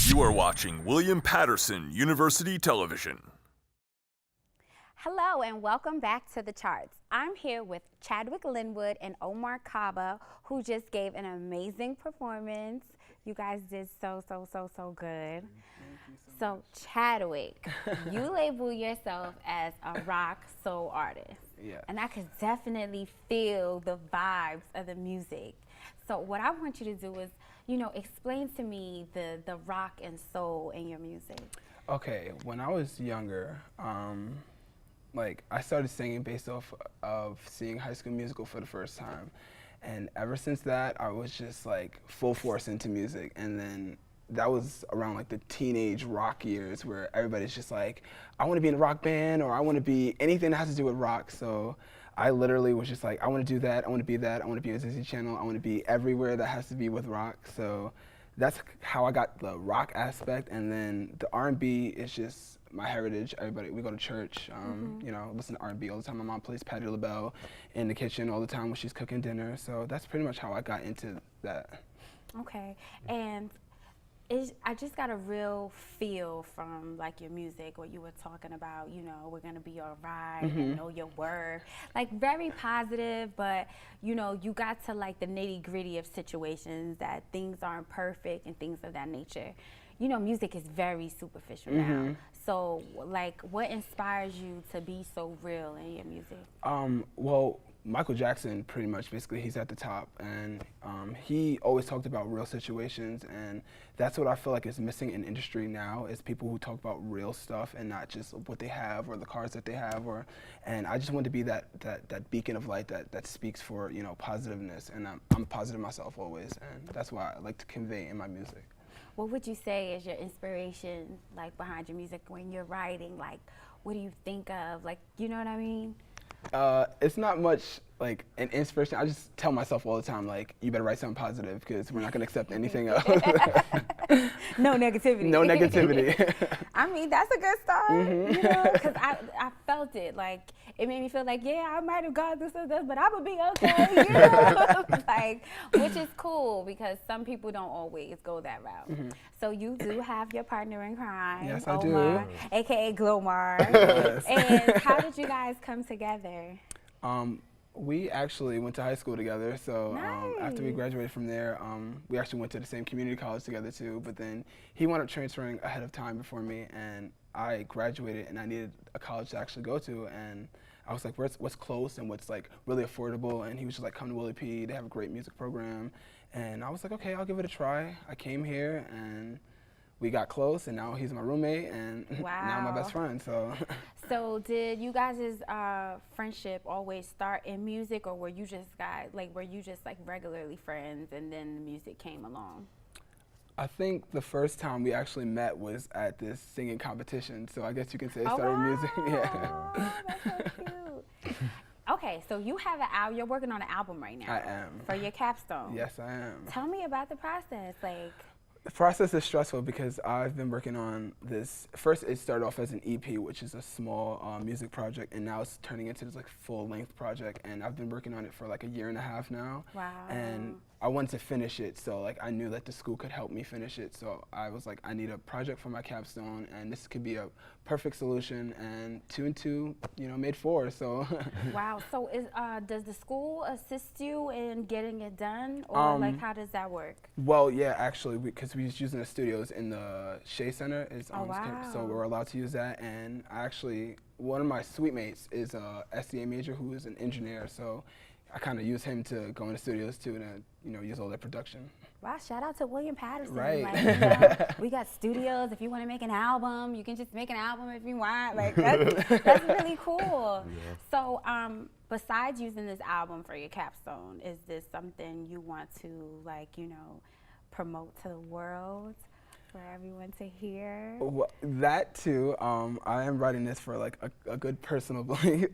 You are watching William Paterson University Television. Hello and welcome back to the charts. I'm here with Chadwyck Linwood and Omar Kaba, who just gave an amazing performance. You guys did so good. So Chadwyck, you label yourself as a rock soul artist. Yeah. And I could definitely feel the vibes of the music. So what I want you to do is, explain to me the rock and soul in your music. Okay, when I was younger, I started singing based off of seeing High School Musical for the first time. And ever since that, I was just like full force into music. And then that was around like the teenage rock years where everybody's just like, I want to be in a rock band, or I want to be anything that has to do with rock. So I literally was just like, I want to do that, I want to be that, I want to be a Disney Channel, I want to be everywhere that has to be with rock. So that's how I got the rock aspect. And then the R&B is just my heritage. Everybody, we go to church, listen to R&B all the time. My mom plays Patti LaBelle in the kitchen all the time when she's cooking dinner. So that's pretty much how I got into that. Okay, and I just got a real feel from like your music, what you were talking about, we're gonna be all right, and know your worth. Like very positive, but you got to like the nitty gritty of situations that things aren't perfect and things of that nature. Music is very superficial now. So like what inspires you to be so real in your music? Well, Michael Jackson, pretty much, basically, he's at the top, and he always talked about real situations, and that's what I feel like is missing in industry now, is people who talk about real stuff and not just what they have or the cars that they have, and I just want to be that beacon of light that speaks for, positiveness, and I'm positive myself always, and that's why I like to convey in my music. What would you say is your inspiration, like, behind your music when you're writing? Like, what do you think of? Like, you know what I mean? It's not much like an inspiration. I just tell myself all the time, like, you better write something positive because we're not going to accept anything else. No negativity. No negativity. I mean, that's a good start, because I felt it. Like, it made me feel like, yeah, I might have gone through some stuff, but I'm going to be okay, like, which is cool because some people don't always go that route. So you do have your partner in crime, yes, Omar, I do. AKA Glomar. Yes. And how did you guys come together? We actually went to high school together, so after we Nice. graduated from there, we actually went to the same community college together too, but then he wound up transferring ahead of time before me, and I graduated and I needed a college to actually go to, and I was like, what's close and what's like really affordable, and he was just like, come to Willie P, they have a great music program, and I was like, okay, I'll give it a try. I came here and we got close, and now he's my roommate, and now my best friend, so. So did you guys' friendship always start in music, or were you just regularly friends and then the music came along? I think the first time we actually met was at this singing competition, so I guess you can say it started with music. Yeah. That's so cute. Okay, so you have an album. You're working on an album right now. I am. For your capstone. Yes, I am. Tell me about the process. Like, the process is stressful because I've been working on this. First, it started off as an EP, which is a small music project, and now it's turning into this like full-length project. And I've been working on it for like a year and a half now. wow. And I wanted to finish it, so like I knew that the school could help me finish it. So I was like, I need a project for my capstone, and this could be a perfect solution. And 2 and 2, made 4. So. Wow. So does the school assist you in getting it done, or like how does that work? Well, yeah, actually, because we was using the studios in the Shea Center, wow. so we're allowed to use that. And one of my suite mates is a SDA major who is an engineer, so I kind of use him to go in the studios too, and use all their production. Wow, shout out to William Paterson. Right. Like, we got studios. If you want to make an album, you can just make an album if you want. Like, that's really cool. Yeah. So, besides using this album for your capstone, is this something you want to, like, promote to the world for everyone to hear? Well, that too. I am writing this for like a good personal belief.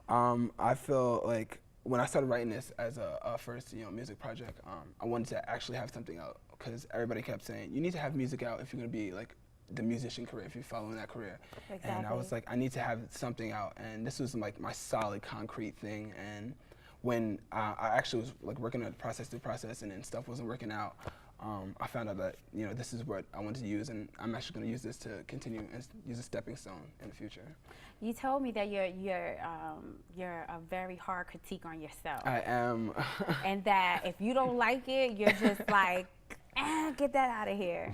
I feel like when I started writing this as a first music project, I wanted to actually have something out because everybody kept saying you need to have music out if you're gonna be like the musician career, if you're following that career. Exactly. And I was like, I need to have something out, and this was like my solid concrete thing. And when I actually was like working on the process, and then stuff wasn't working out, I found out that, you know, this is what I wanted to use, and I'm actually going to use this to continue and use a stepping stone in the future. You told me that you're a very hard critique on yourself. I am. And that if you don't like it, you're just like, get that out of here.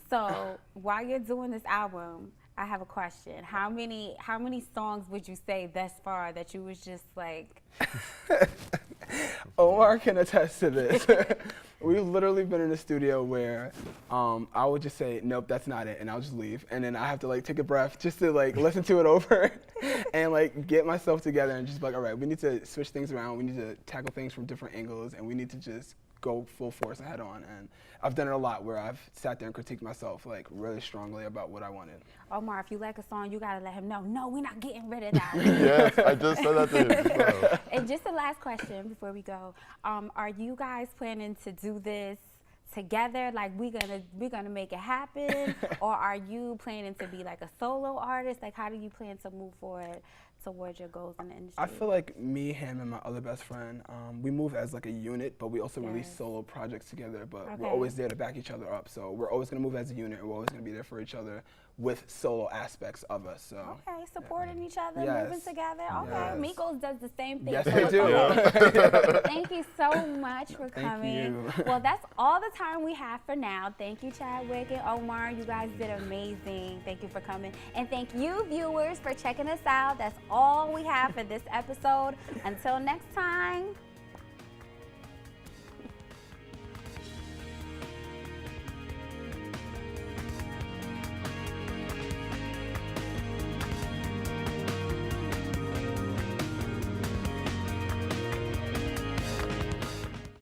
So while you're doing this album, I have a question. How many songs would you say thus far that you was just like? Omar can attest to this. We've literally been in a studio where I would just say, nope, that's not it, and I'll just leave. And then I have to like take a breath just to like listen to it over and like get myself together and just be like, all right, we need to switch things around. We need to tackle things from different angles, and we need to just go full force and head on. And I've done it a lot where I've sat there and critiqued myself like really strongly about what I wanted. Omar, if you like a song, you gotta let him know, no, we're not getting rid of that. Yes, I just said that to him. So. And just the last question before we go, are you guys planning to do this together, like we're gonna make it happen, or are you planning to be like a solo artist? Like, how do you plan to move forward towards your goals in the industry? I feel like me, him, and my other best friend, we move as like a unit, but we also release solo projects together, but we're always there to back each other up. So we're always gonna move as a unit, and we're always gonna be there for each other with solo aspects of us. So okay, supporting each other, Yes. moving together. Okay, Yes. Migos does the same thing. Yes, so they it's do. okay. Thank you so much for Thank coming. you. Well, that's all the time we have for now. Thank you, Chadwyck and Omar. You guys did amazing. Thank you for coming. And thank you, viewers, for checking us out. That's all we have for this episode. Until next time.